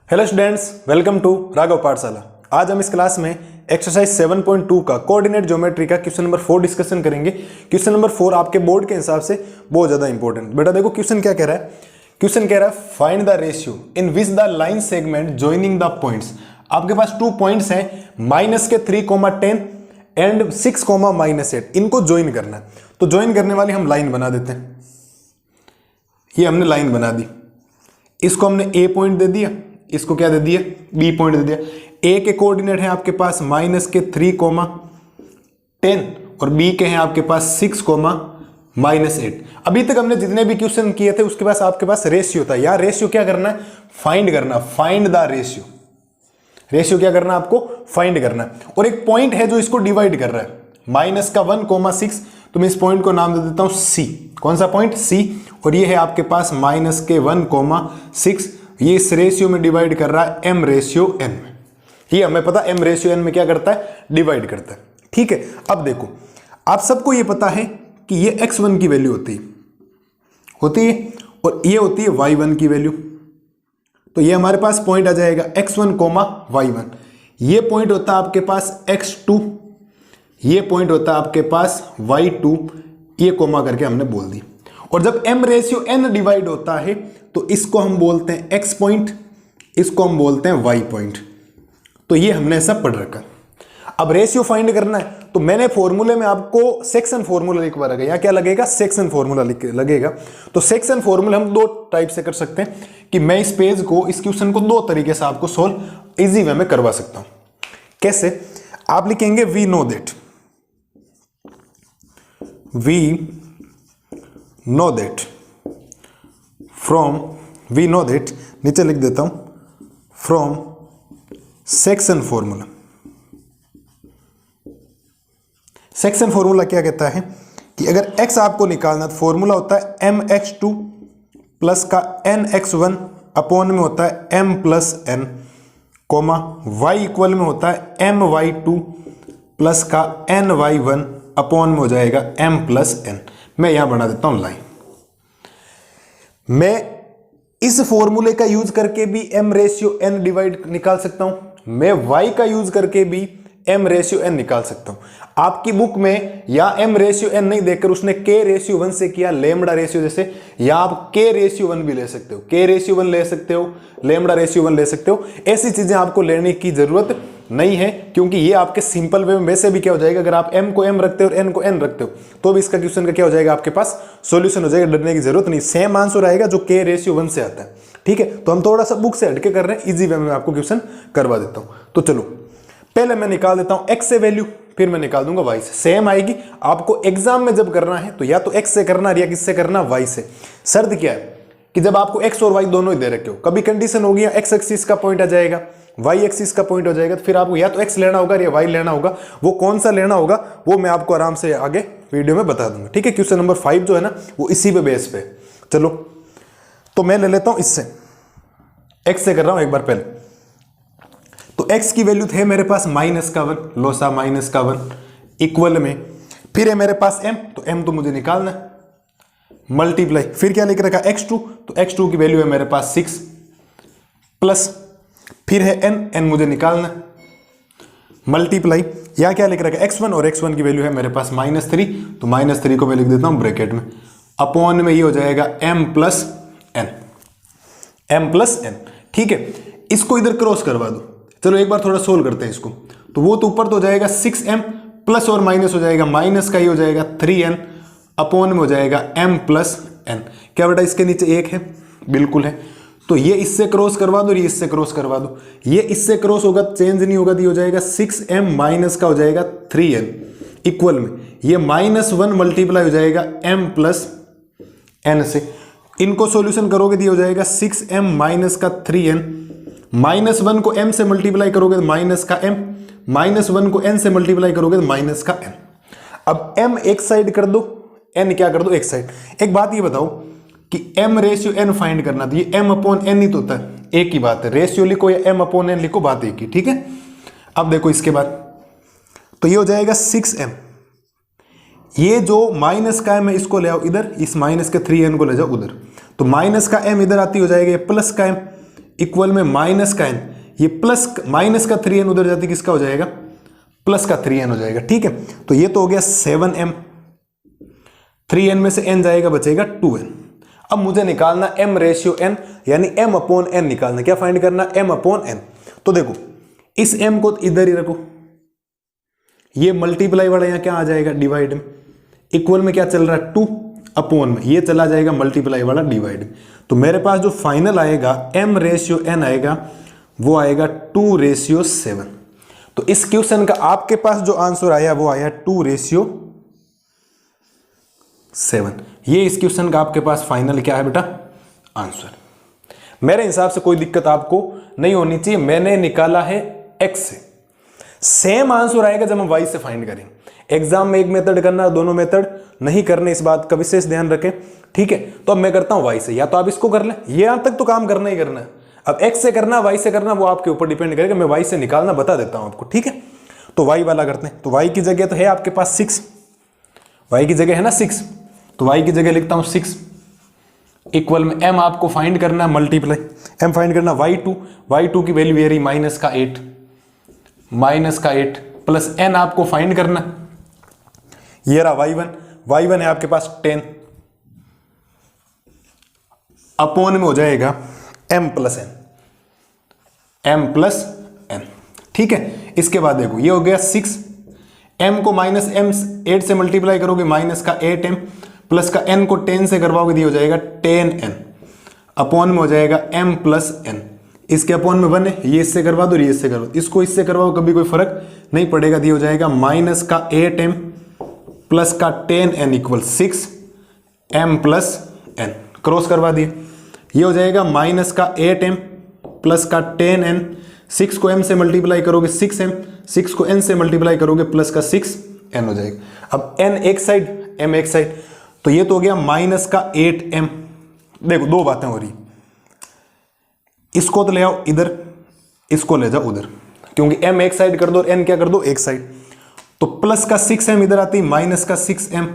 Hello students, welcome to Raghav Pathshala. आज हम इस क्लास में एक्सरसाइज 7.2 का कोऑर्डिनेट ज्योमेट्री का क्वेश्चन नंबर 4 डिस्कशन करेंगे। क्वेश्चन नंबर 4 आपके बोर्ड के हिसाब से बहुत ज्यादा इंपॉर्टेंट। बेटा देखो क्वेश्चन क्या कह रहा है। क्वेश्चन कह रहा है find the ratio in which the line segment joining the points. आपके पास 2 पॉइंट्स हैं, -3,10 एंड 6,-8। इनको ज्वाइन करना है। तो ज्वाइन करने वाली हम लाइन बना देते हैं। ये हमने लाइन बना दी, इसको हमने ए पॉइंट दे दिया, इसको क्या दे दिया, बी पॉइंट दे दिया। ए के कोऑर्डिनेट है आपके पास -3,10 और बी के हैं आपके पास 6,-8। अभी तक हमने जितने भी क्वेश्चन किए थे उसके पास आपके पास रेशियो था। यार रेशियो क्या करना है, फाइंड करना, फाइंड द रेशियो। रेशियो क्या करना है आपको, फाइंड करना है। और एक पॉइंट है जो इसको डिवाइड कर रहा है, -1,6। तो मैं इस पॉइंट को नाम दे देता हूं सी। कौन सा पॉइंट, सी। और ये है आपके पास -1,6। ये इस रेशियो में डिवाइड कर रहा है m रेशियो n में। ये हमें पता m रेशियो n में क्या करता है, डिवाइड करता है। ठीक है, अब देखो आप सबको ये पता है कि ये x1 की वैल्यू होती है और ये होती है y1 की वैल्यू। तो ये हमारे पास पॉइंट आ जाएगा x1, y1। ये पॉइंट होता है आपके पास x2, ये पॉइंट होता है आपके पास y2। ये कोमा करके हमने बोल दी। और जब m रेशियो n डिवाइड होता है तो इसको हम बोलते हैं x पॉइंट, इसको हम बोलते हैं y पॉइंट। तो ये हमने ऐसा पढ़ रखा। अब रेशियो फाइंड करना है तो मैंने फॉर्मूले में आपको सेक्शन फॉर्मूला लिखवा रखा है। यहाँ क्या लगेगा, सेक्शन फॉर्मूला लगेगा। तो सेक्शन फॉर्मूला हम दो टाइप से कर सकते हैं कि मैं इस पेज को, इस क्वेश्चन को दो तरीके से आपको सोल्व इजी वे में करवा सकता हूं। कैसे, आप लिखेंगे we know that from, we know that, नीचे लिख देता हूं, from section formula. Section formula क्या कहता है कि अगर x आपको निकालना तो फॉर्मूला होता है mx2 प्लस का nx1 अपॉन में होता है m plus n, comma y equal में होता है my2 प्लस का ny1 अपॉन में हो जाएगा m प्लस n। मैं यहां बना देता हूं लाइन। मैं इस फॉर्मूले का यूज करके भी m रेशियो n डिवाइड निकाल सकता हूं, मैं y का यूज करके भी m रेशियो n निकाल सकता हूं। आपकी बुक में या m रेशियो n नहीं देखकर उसने k रेशियो 1 से किया, लेमडा रेशियो जैसे, या आप k रेशियो 1 भी ले सकते हो, k रेशियो 1 ले सकते हो, लेमडा रेशियो 1 ले सकते हो। ऐसी चीजें आपको लेने की जरूरत नहीं है, क्योंकि ये आपके सिंपल वे में वैसे भी क्या हो जाएगा, अगर आप m को m रखते हो और n को n रखते हो तो भी इसका क्वेश्चन का क्या हो जाएगा, आपके पास सॉल्यूशन हो जाएगा। डरने की जरूरत नहीं, सेम आंसर आएगा जो k रेशियो 1 से आता है। ठीक है, तो हम थोड़ा सा बुक से हटके कर रहे हैं, इजी वे में आपको क्वेश्चन करवा देता हूं। तो चलो पहले मैं निकाल देता हूं x से वैल्यू, फिर मैं निकाल दूंगा y से। सेम आएगी। आपको एग्जाम में जब करना है तो या तो x से करना या किससे करना, y से। शर्त क्या है कि जब आपको x और y दोनों ही दे रखे हो, कभी कंडीशन होगी या x एक्सिस का पॉइंट आ जाएगा, y एक्सिस का पॉइंट हो जाएगा, तो फिर आपको या तो x लेना होगा या y लेना होगा। वो कौन सा लेना होगा वो मैं आपको आराम से आगे वीडियो में बता दूंगा। ठीक है, क्वेश्चन नंबर 5 जो है ना वो इसी पे बेस पे। चलो तो मैं ले लेता हूं इससे, x से कर रहा हूं एक बार पहले। तो x की वैल्यू थे मेरे पास -1, लोसा -1 इक्वल में, फिर है मेरे पास m, तो m तो मुझे निकालना है, मल्टीप्लाई, फिर क्या लिख रखा x2, तो x2 की वैल्यू है मेरे पास 6 प्लस, फिर है n मुझे निकालना है, मल्टीप्लाई, यहां क्या लिख रखा है x1, और x1 की वैल्यू है मेरे पास -3, तो -3 को मैं लिख देता हूं ब्रैकेट में, अपॉन में ये हो जाएगा m प्लस n। ठीक है, इसको इधर क्रॉस करवा दो। चलो एक बार थोड़ा सोल्व करते हैं इसको। तो वो तो ऊपर तो हो जाएगा 6m प्लस और माइनस हो जाएगा, माइनस का ही हो जाएगा 3n, अपॉन में हो जाएगा m प्लस n। क्या बेटा इसके नीचे 1 है, बिल्कुल है। तो ये इससे क्रॉस करवा दो, ये इससे क्रॉस करवा दो, ये इससे क्रॉस होगा, चेंज नहीं होगा, तो ये हो जाएगा 6m माइनस का हो जाएगा 3n इक्वल में ये -1 मल्टीप्लाई हो जाएगा m प्लस n से। इनको सॉल्यूशन करोगे तो ये हो जाएगा 6m माइनस का 3n, -1 को m से मल्टीप्लाई करोगे तो माइनस का m, -1 को n से मल्टीप्लाई करोगे तो माइनस का n। अब m एक साइड कर दो, n क्या कर दो एक साइड। एक बात ये बताओ कि m रेशियो n फाइंड करना, तो ये m अपॉन n ही तो होता है, एक ही बात है। रेशियो लिखो या m अपॉन n लिखो, बात एक ही। ठीक है, अब देखो इसके बाद तो ये हो जाएगा 6m, ये जो माइनस का m है इसको ले आओ इधर, इस माइनस के 3n को ले जाओ उधर, तो माइनस का m इधर आती हो जाएगा, प्लस का m इक्वल में माइनस का n, ये प्लस माइनस का 3n उधर जाती किसका हो जाएगा, प्लस का 3n हो जाएगा। ठीक है, तो ये तो हो गया 7m, 3n में से n जाएगा, बचेगा 2n। अब मुझे निकालना m रेशियो n, यानी m अपॉन n निकालना। क्या फाइंड करना, m अपॉन n। तो देखो इस m को इधर ही रखो, ये मल्टीप्लाई वाला यहाँ क्या आ जाएगा, डिवाइड में। इक्वल में क्या चल रहा है, 2, अपॉन में ये चला जाएगा मल्टीप्लाई वाला डिवाइड में। तो मेरे पास जो फाइनल आएगा m रेशियो n आएगा, वो आएगा 2 रेशियो 7। तो इस क्वेश्चन का आपके पास जो आंसर आया वो आया 2 रेशियो 7। ये इस क्वेश्चन का आपके पास फाइनल क्या है बेटा, आंसर। मेरे हिसाब से कोई दिक्कत आपको नहीं होनी चाहिए। मैंने निकाला है x से, सेम आंसर आएगा जब हम y से फाइंड करेंगे। एग्जाम में एक मेथड करना, दोनों मेथड नहीं करने, इस बात का विशेष ध्यान रखें। ठीक है, तो अब मैं करता हूं y से, या तो आप इसको कर लें, ये यहां तक तो काम करना ही करना है। अब x से करना, y से करना, वो आपके ऊपर डिपेंड करेगा। मैं y से निकालना बता देता हूं आपको। ठीक है, तो y वाला करते हैं। तो y की जगह तो है आपके पास 6, y की जगह है ना 6, तो y की जगह लिखता हूं 6, इक्वल में m आपको फाइंड करना है, मल्टीप्लाई m फाइंड करना, y2 की वैल्यू ये रही माइनस का 8 प्लस n आपको फाइंड करना, ये रहा y1 है आपके पास 10, अपॉन में हो जाएगा m प्लस n। ठीक है, इसके बाद देखो ये हो गया 6, m को माइनस m 8 से मल्टीप्लाई करोगे, माइनस का 8m, प्लस का n को 10 से करवाओगे, ये हो जाएगा 10n, अपॉन में हो जाएगा m प्लस n। इसके अपॉन में 1 है, ये इससे करवा दो, ये इससे करवा दो, इसको इससे करवाओ, कभी कोई फर्क नहीं पड़ेगा। ये हो जाएगा माइनस का 8m प्लस का 10n equal 6m plus n, cross करवा दिए। ये हो जाएगा माइनस का 8m प्लस का 10n, 6 को m से मल्टीप्लाई करोगे 6m, 6 को n से मल्टीप्लाई करोगे प्लस का 6n हो जाएगा। अब n एक साइड, m एक साइड, तो ये तो हो गया माइनस का 8m। देखो दो बातें हो रही, इसको तो ले आओ इधर, इसको ले जाओ उधर, क्योंकि m एक साइड कर दो और n क्या कर दो, एक साइड। तो प्लस का 6m इधर आती, माइनस का 6m,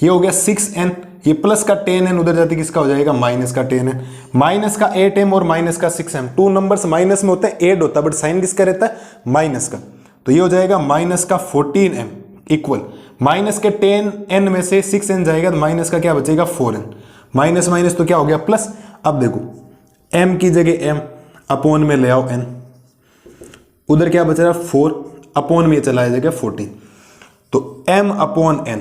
ये हो गया 6n, ये प्लस का 10n उधर जाती, किसका हो जाएगा, माइनस का 10n। माइनस का 8m और माइनस का 6m, टू नंबर्स माइनस में होते हैं, ऐड होता है, बट साइन किसका रहता है, माइनस का। तो ये हो जाएगा माइनस का 14m इक्वल माइनस के 10n में से 6n जाएगा, तो माइनस का क्या बचेगा, 4n, माइनस माइनस तो क्या हो गया, प्लस। अब देखो m की जगह m, अपॉन में ले आओ n, उधर क्या बच रहा है 4, अपॉन में चला जाएगा 14, तो m अपॉन n,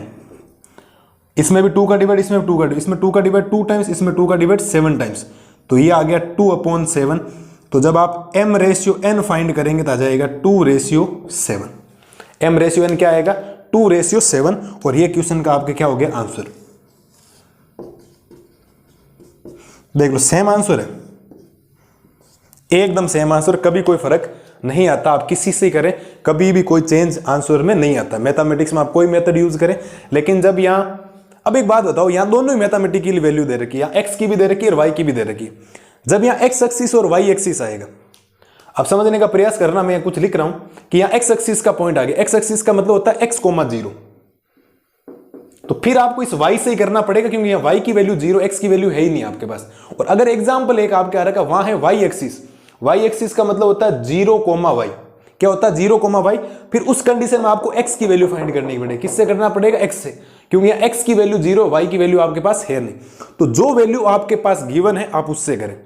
इसमें भी 2 का डिवाइड, इसमें 2 का डिवाइड, इसमें 2 का डिवाइड 2 टाइम्स, इसमें 2 का डिवाइड 7 टाइम्स, तो ये आ गया 2 अपॉन 7। तो जब आप m रेशियो n फाइंड करेंगे तो आ जाएगा 2 रेशियो 7। m रेशियो n क्या आएगा, 2 रेशियो 7, और ये क्वेश्चन का आपके क्या हो गया, आंसर। देख लो सेम आंसर है, एकदम सेम आंसर, कभी कोई फर्क नहीं आता। आप किसी से करें, कभी भी कोई चेंज आंसर में नहीं आता। मैथमेटिक्स में आप कोई मेथड यूज करें, लेकिन जब यहाँ, अब एक बात बताओ, यहाँ दोनों ही मैथमेटिकली वैल्यू दे रखी है, यहाँ x की भी दे रखी है और y की भी दे रखी है। जब यहाँ x एक्सिस और y एक्सिस आएगा, अब समझने का प्रयास करना, मैं कुछ लिख रहा हूं कि यहाँ x एक्सिस का पॉइंट आ गया, x एक्सिस का मतलब होता है x, 0, तो फिर आपको इस y से ही करना पड़ेगा, क्योंकि यहाँ y की वैल्यू 0, x की वैल्यू है ही नहीं आपके पास। और अगर एग्जाम्पल एक आपके आ रखा, वहां है y एक्सिस का मतलब होता है 0, y, क्या होता है 0, y, फिर उस कंडीशन में आपको x की वैल्यू फाइंड करनी पड़ेगी। किससे करना पड़ेगा, x से, क्योंकि यहाँ x की वैल्यू 0, y की वैल्यू आपके पास है नहीं। तो जो वैल्यू आपके पास गिवन है आप उससे करें,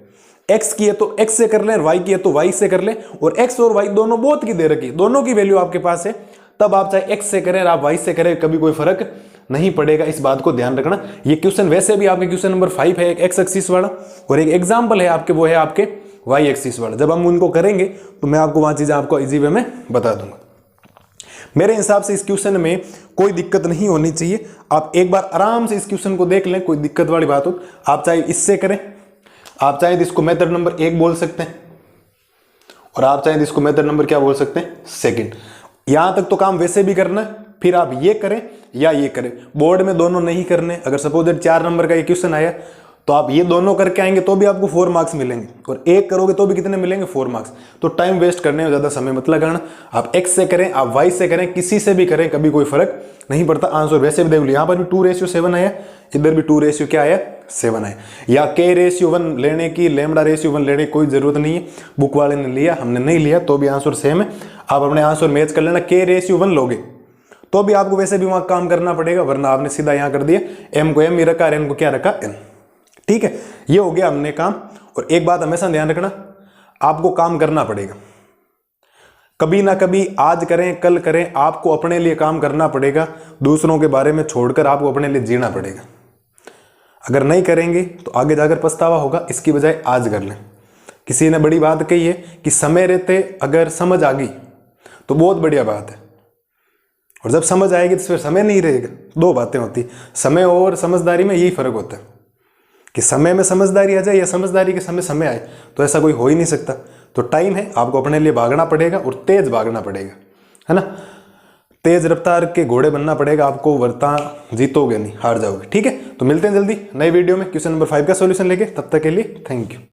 x की है तो x से कर लें, y की है तो y से कर लें, और x और y दोनों बोथ की दे रखी, दोनों की वैल्यू आपके पास है, तब आप चाहे x से करें आप y से करें, कभी कोई फर्क नहीं पड़ेगा। इस बात को ध्यान रखना। ये क्वेश्चन वैसे भी आपके क्वेश्चन नंबर 5 है, एक x एक्सिस वाला, और एक एग्जाम्पल है आपके, वो है आपके y एक्सिस वाला। जब हम उनको करेंगे तो मैं आपको वहां चीजें आपको इजी वे में बता दूंगा। मेरे हिसाब से इस क्वेश्चन में कोई दिक्कत नहीं होनी चाहिए। आप एक बार आराम से इस क्वेश्चन को देख लें, कोई दिक्कत वाली बात हो, आप चाहे इससे करें, आप चाहे इसको मेथड नंबर 1 बोल सकते हैं, और आप चाहे इसको मेथड नंबर क्या बोल सकते हैं, सेकंड। यहां तक तो काम वैसे भी करना है, फिर आप ये करें या ये करें, बोर्ड में दोनों नहीं करने। अगर सपोज 4 नंबर का ये क्वेश्चन आया तो आप ये दोनों करके आएंगे तो भी आपको 4 मार्क्स मिलेंगे, और एक करोगे तो भी कितने मिलेंगे, 4 मार्क्स। तो टाइम वेस्ट करने में ज़्यादा समय मत लगाना। आप x से करें, आप y से करें, किसी से भी करें, कभी कोई फर्क नहीं पड़ता। आंसर वैसे भी देख लो, यहाँ पर भी 2:7 आया, इधर भी 2 क्या आया, 7 आया। या k:1 लेने की, λ:1 लेने की कोई जरूरत नहीं है। बुक वाले ने लिया, हमने नहीं लिया, तो भी आंसर सेम है। आप अपने आंसर मैच कर लेना। k:1 लोगे तो भी आपको वैसे भी वहां काम करना पड़ेगा, वरना आपने सीधा यहां कर दिया, m को m ही रखा, n को क्या रखा, n। ठीक है, ये हो गया हमने काम। और एक बात हमेशा ध्यान रखना, आपको काम करना पड़ेगा, कभी ना कभी, आज करें कल करें, आपको अपने लिए काम करना पड़ेगा। दूसरों के बारे में छोड़कर आपको अपने लिए जीना पड़ेगा। अगर नहीं करेंगे तो आगे जाकर पछतावा होगा, इसकी बजाय आज कर लें। किसी ने बड़ी बात कही है कि समय रहते अगर समझ आ गई तो बहुत बढ़िया बात है, और जब समझ आएगी तो फिर समय नहीं रहेगा। दो बातें होती, समय और समझदारी में यही फर्क होता है कि समय में समझदारी आ जाए या समझदारी के समय समय आए, तो ऐसा कोई हो ही नहीं सकता। तो टाइम है, आपको अपने लिए भागना पड़ेगा, और तेज भागना पड़ेगा, है ना। तेज रफ्तार के घोड़े बनना पड़ेगा आपको, वरना जीतोगे नहीं, हार जाओगे। ठीक है, तो मिलते हैं जल्दी नए वीडियो में क्वेश्चन नंबर 5 का सॉल्यूशन लेके। तब तक के लिए थैंक यू।